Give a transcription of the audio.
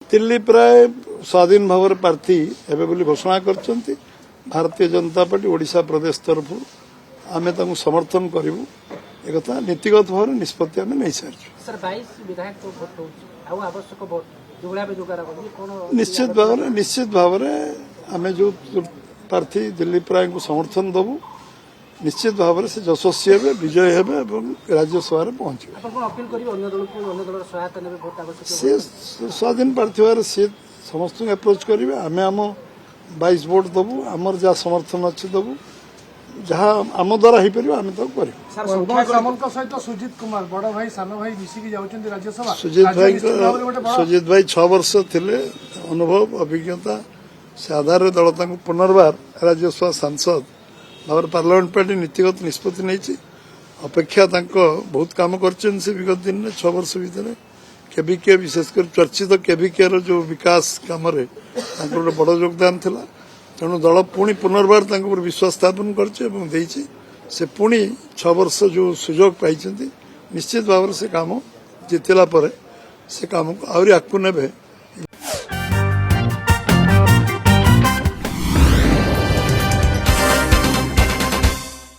दिल्ली प्राय स्वाधीन भाव प्रार्थी एवं बोली घोषणा करछंती। भारतीय जनता पार्टी ओडिशा प्रदेश तरफ आम समर्थन करूँ एक नीतिगत भाव निष्पत्ति आम नहीं सारी। निश्चित भाव आम जो प्रार्थी दिल्ली प्राय को समर्थन दबू निश्चित भाव से यशस्वी हे विजय हे राज्यसभा पहुंचे। सी स्वाधीन प्रार्थी भाव सी समस्त अप्रोच करेंगे। आम 22 वोट दबू आमर जहाँ समर्थन अच्छे दबू जहाँ आम द्वारा हो पार आम तक कर। सुजित कुमार बड़ भाई सान भाई मिसिकी राज्यसभा। सुजित भाई 6 वर्ष थे अनुभव अभिज्ञता से आधार दल पुनर्बार राज्यसभा सांसद भाव पार्लियामेंट पार्टी नीतिगत निष्पत्ति नहीं अपेक्षा बहुत काम कर विगत दिन में 6 वर्ष भितर केविके विशेषकर चर्चित केविके जो विकास कम गोटे बड़ योगदान था। तेणु दल पुणी पुनर्बार विश्वास स्थापन कर पुणी 6 वर्ष जो सुजोग पाई निश्चित भाव से काम जितला से काम को आहरी आगू ने